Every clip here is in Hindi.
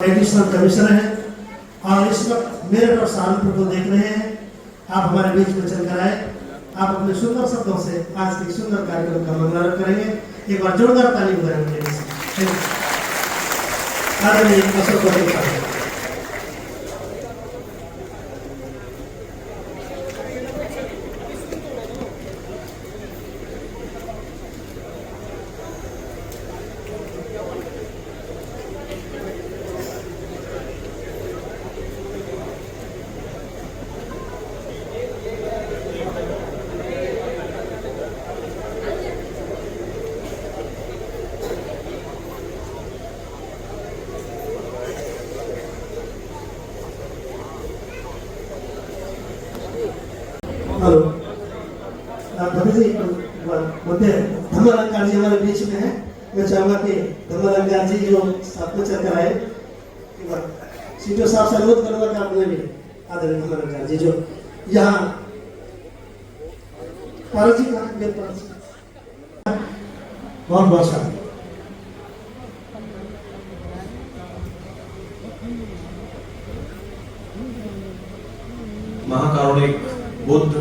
एडिशनल कमिश्नर हैं और इस वक्त मेरठ और सहारनपुर को देख रहे हैं। आप हमारे बीच में चल कर आए, आप अपने सुंदर शब्दों से आज के सुंदर कार्यक्रम का मनोरंजन करेंगे। एक बार जोरदार ताली बजाएंगे। आदरणीय अशोक पटेल साहब। हेलो जी, बोलते हैं धर्मलंकार जी हमारे बीच में है। मैं चाहूंगा कि धर्मलंकार जी जो साथ में चलकर आए, सीटों साहब से अनुरोध करूंगा कि आपने भी आदरणीय धर्मलंकार जी जो यहाँ पारस जी का बहुत बहुत स्वागत। महाकारुणिक बुद्ध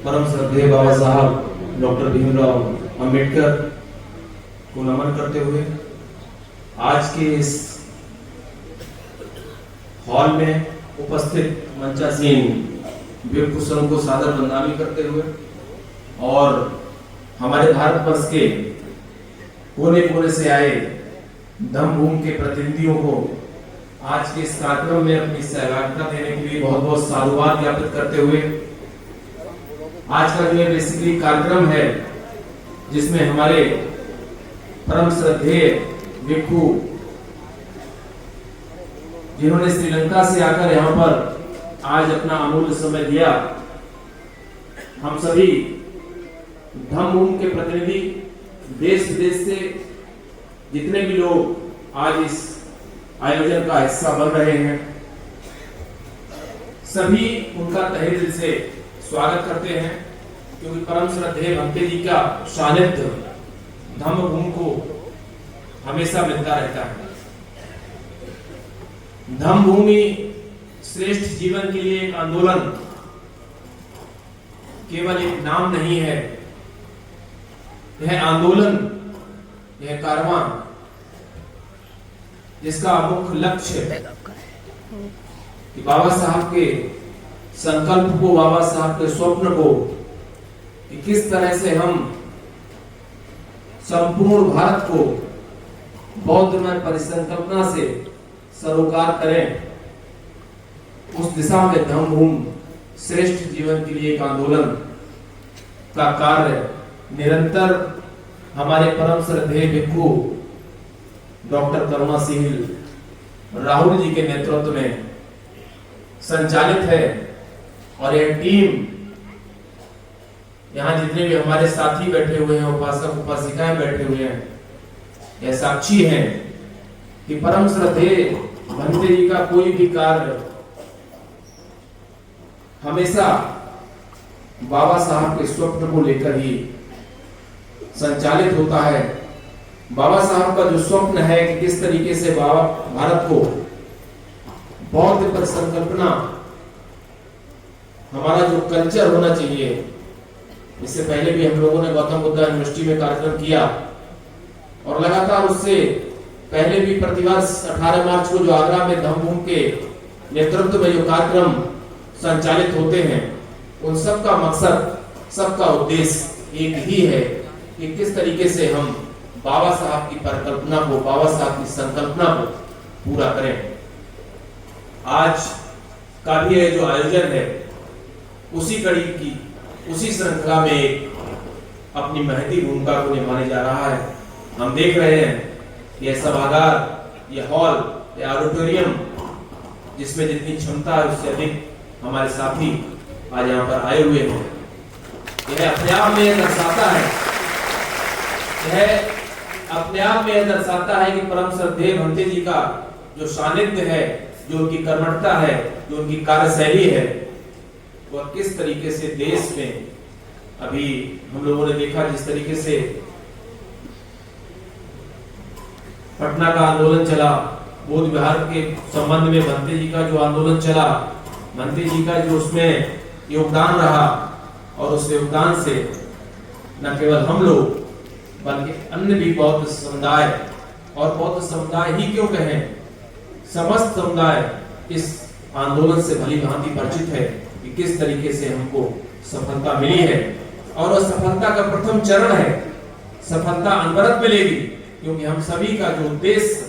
परम श्रद्धेय बाबा साहब डॉक्टर भीमराव अंबेडकर को नमन करते हुए आज के इस हॉल में उपस्थित मंचासीन वीर कुशलों को सादर वंदनामी करते हुए और हमारे भारत वर्ष के कोने कोने से आए धम्मभूमि के प्रतिनिधियों को आज के इस कार्यक्रम में अपनी सहभागिता देने के लिए बहुत बहुत साधुवाद ज्ञापित करते हुए आज का जो बेसिकली कार्यक्रम है जिसमें हमारे परम श्रद्धेय भिक्षु जिन्होंने श्रीलंका से आकर यहाँ पर आज अपना अमूल्य समय दिया, हम सभी धम्मभूमि के प्रतिनिधि देश विदेश से जितने भी लोग आज इस आयोजन का हिस्सा बन रहे हैं, सभी उनका तहे दिल से स्वागत करते हैं, क्योंकि परम श्रद्धेय भंते जी का सानिध्य धम्मभूमि को हमेशा मिलता रहता है। धम्मभूमि श्रेष्ठ जीवन के लिए एक आंदोलन केवल एक नाम नहीं है, यह आंदोलन, यह कारवां जिसका मुख्य लक्ष्य है कि बाबा साहब के संकल्प को, बाबा साहब के स्वप्न को कि किस तरह से हम संपूर्ण भारत को बौद्धमय परिसंकल्पना से सरोकार करें, उस दिशा में धम्मभूमि श्रेष्ठ जीवन के लिए एक आंदोलन का कार्य निरंतर हमारे परम श्रद्धेय भिक्षु डॉक्टर करुणाशील राहुल जी के नेतृत्व में संचालित है। और यह टीम, यहाँ जितने भी हमारे साथी बैठे हुए हैं, उपासक उपासिकाएं बैठे हुए हैं, यह साक्षी हैं कि परम श्रद्धेय भंते जी का कोई भी कार्य हमेशा बाबा साहब के स्वप्न को लेकर ही संचालित होता है। बाबा साहब का जो स्वप्न है कि किस तरीके से बाबा भारत को बौद्ध पर संकल्पना, हमारा जो कल्चर होना चाहिए, इससे पहले भी हम लोगों ने गौतम बुद्ध यूनिवर्सिटी में कार्यक्रम किया और लगातार उससे पहले भी प्रतिवर्ष 18 मार्च को जो आगरा में धम्मभूमि के नेतृत्व में जो कार्यक्रम संचालित होते हैं, उन सब का मकसद, सबका उद्देश्य एक ही है कि किस तरीके से हम बाबा साहब की परिकल्पना को, बाबा साहब की संकल्पना को पूरा करें। आज का भी ये जो आयोजन है उसी कड़ी की, उसी श्रृंखला में एक अपनी महती भूमिका को निभाने जा रहा है। हम देख रहे हैं यह सभागार, यह हॉल, यह ऑडिटोरियम जिसमें जितनी क्षमता है उससे अधिक हमारे साथी आज यहाँ पर आए हुए हैं। यह अपने आप में यह दर्शाता है, यह अपने आप में यह दर्शाता है कि परम श्रद्धेय भंते जी का जो सानिध्य है, जो उनकी कर्मठता है, जो उनकी कार्यशैली है, वह किस तरीके से देश में अभी हम लोगों ने देखा जिस तरीके से पटना का आंदोलन चला, बौद्ध विहार के संबंध में भंते जी का जो आंदोलन चला, भंते जी का जो उसमें योगदान रहा, और उस योगदान से न केवल हम लोग बल्कि अन्य भी बौद्ध समुदाय, और बौद्ध समुदाय ही क्यों कहें, समस्त समुदाय इस आंदोलन से भली भांति परिचित है कि किस तरीके से हमको सफलता मिली है। और उस सफलता का प्रथम चरण है, सफलता अनवरत मिलेगी, क्योंकि हम सभी का जो उद्देश्य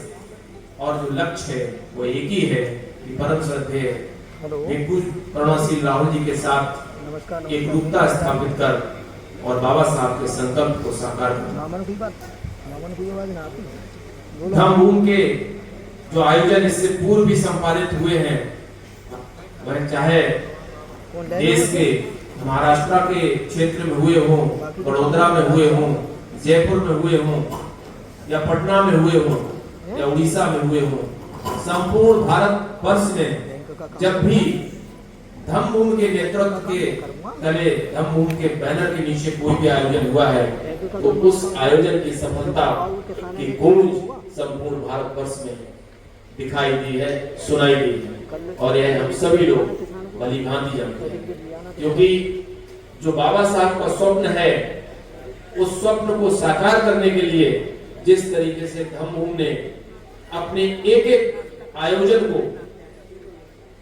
और जो लक्ष्य है वो एक ही है कि परम श्रद्धेय भिक्षु करुणाशील राहुल जी के साथ एकरूपता स्थापित कर और बाबा साहब के संकल्प को साकार करना। धम्म के जो आयोजन इससे पूर्व भी संपादित हुए हैं, वह चाहे देश के महाराष्ट्र के क्षेत्र में हुए हों, बड़ोदरा में हुए हों, जयपुर में हुए हों, या पटना में हुए हों, या उड़ीसा में हुए हों, संपूर्ण भारत वर्ष में जब भी धम्म के नेतृत्व के तले, धम्म के बैनर के नीचे कोई भी आयोजन हुआ है, तो उस आयोजन की सफलता की गूंज संपूर्ण भारत वर्ष में दिखाई दी है, सुनाई दी है, और यह हम सभी लोग भली भांति जानते हैं। क्योंकि जो बाबा साहब का स्वप्न है, उस स्वप्न को साकार करने के लिए जिस तरीके से धम्म ने अपने एक एक आयोजन को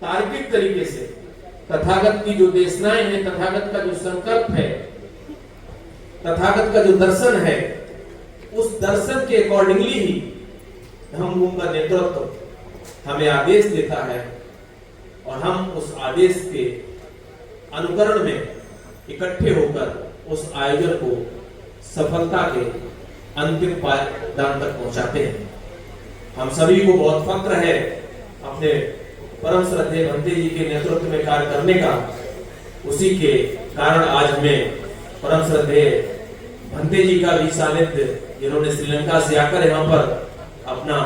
तार्किक तरीके से, तथागत की जो देशनाएं हैं, तथागत का जो संकल्प है, तथागत का जो दर्शन है, उस दर्शन के अकॉर्डिंगली ही धम्म का नेतृत्व हमें आदेश देता है, और हम उस आदेश के अनुकरण में इकट्ठे होकर उस आयोजन को सफलता के अंतिम पायदान तक पहुंचाते हैं। हम सभी को बहुत फक्र है अपने परम श्रद्धेय भंते जी के नेतृत्व में कार्य करने का। उसी के कारण आज हमें परम श्रद्धेय भंते जी का भी सानिध्य, जिन्होंने श्रीलंका से आकर यहाँ पर अपना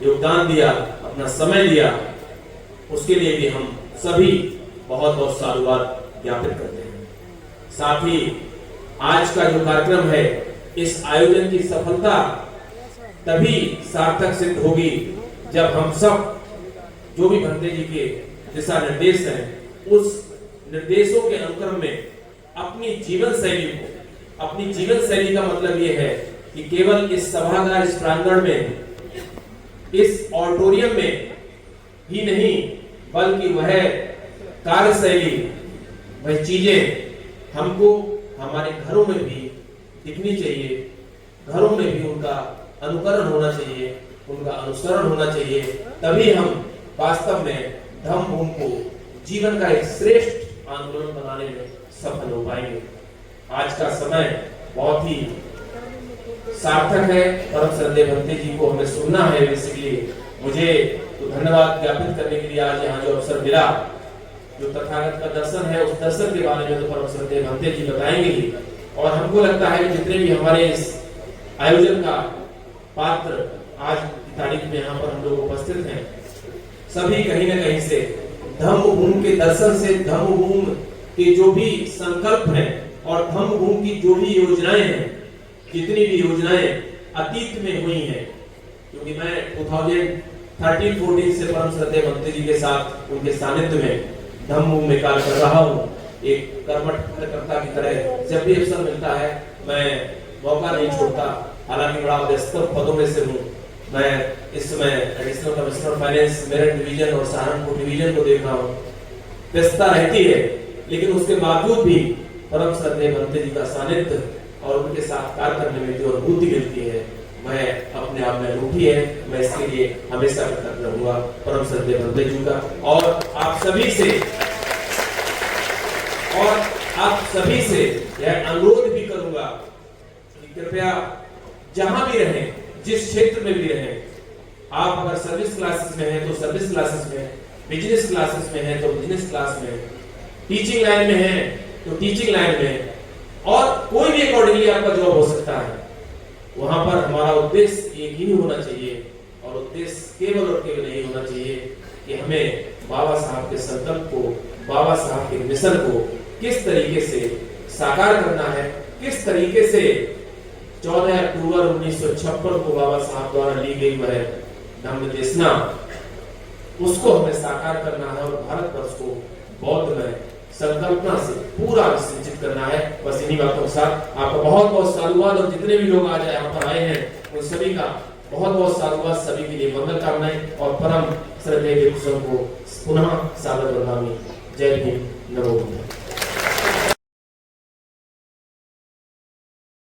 योगदान दिया, अपना समय दिया, उसके लिए भी हम सभी बहुत बहुत साधुवाद ज्ञापित करते हैं। साथ ही आज का जो कार्यक्रम है, इस आयोजन की सफलता तभी सार्थक सिद्ध होगी जब हम सब जो भी भंते जी के दिशा निर्देश हैं, उस निर्देशों के अनुक्रम में अपनी जीवन शैली को, अपनी जीवन शैली का मतलब यह है कि केवल इस सभागार, इस प्रांगण में, इस ऑडिटोरियम में ही नहीं, बल्कि वह कार्यशैली, वह चीजें हमको हमारे घरों में भी दिखनी चाहिए, घरों में भी उनका अनुकरण होना चाहिए, उनका अनुसरण होना चाहिए। तभी हम वास्तव में धम्म को जीवन का एक श्रेष्ठ आंदोलन बनाने में सफल हो पाएंगे। आज का समय बहुत ही सार्थक है। परम श्रद्धेय भंते जी को हमें सुनना है। बेसिकली मुझे तो धन्यवाद ज्ञापित करने के लिए आज यहाँ जो अवसर मिला, जो तथागत का दर्शन है, उस दर्शन के बारे में तो परम श्रद्धेय भंते जी बताएंगे ही। और हमको लगता है कि जितने भी हमारे इस आयोजन का पात्र आज की तारीख में यहाँ पर हम लोग उपस्थित हैं, सभी कहीं न कहीं से धम्म के दर्शन से, धम्म के जो भी संकल्प हैं और धम्म की जो भी योजनाएं हैं, जितनी भी योजनाएं अतीत में हुई हैं, क्योंकि मैं 2013-14 से परम श्रद्धेय भंते जी के साथ उनके सानिध्य में धम्म में कार्य कर रहा हूँ। एक कर्मठ कार्यकर्ता की तरह जब भी अवसर मिलता है मैं मौका नहीं छोड़ता। हालांकि बड़ा व्यस्त पदों में से हूँ। मैं इस समय additional commissioner finance Meerut division और सहारनपुर डिवीजन को देख रहा हूँ। व्यस्तता रहती है, लेकिन उसके बावजूद भी परम श्रद्धेय भंते जी का सानिध्य और उनके साथ कार्य करने में जो अनुभूति मिलती है, वह अपने आप में अनूठी है। मैं इसके लिए हमेशा कृतज्ञ रहूंगा परम श्रद्धेय भंते जी का। और आप सभी से यह अनुरोध भी करूंगा कि कृपया जहां भी रहें, जिस क्षेत्र में भी रहें, आप अगर सर्विस क्लासेस में हैं तो सर्विस क्लासेस में, बिजनेस क्लासेस में हैं तो बिजनेस क्लास में, टीचिंग लाइन में हैं तो टीचिंग लाइन में, और कोई भी अकॉर्डिंगली आपका जॉब हो सकता है। वहां पर हमारा उद्देश्य एक ही होना चाहिए, और उद्देश्य केवल और केवल यही होना चाहिए कि हमें बाबा साहब के संकल्प को, बाबा साहब के मिशन को किस तरीके से साकार करना है, किस तरीके से 14 अक्टूबर 1956 को बाबा साहब द्वारा ली गई वह धम्म देशना, उसको हमें साकार करना है और भारतवर्ष को बौद्धमय संकल्पना से पूरा विसर्जित करना है। बस इन्हीं बातों के साथ आपका बहुत बहुत साधुवाद, और जितने भी लोग आज यहाँ पर आए हैं उन सभी का बहुत बहुत साधुवाद, सभी के लिए मंगल कामनाएं और परम श्रद्धेय कुशल को पुनः सादर बधाई। जय हिंद, नमो बुद्धाय।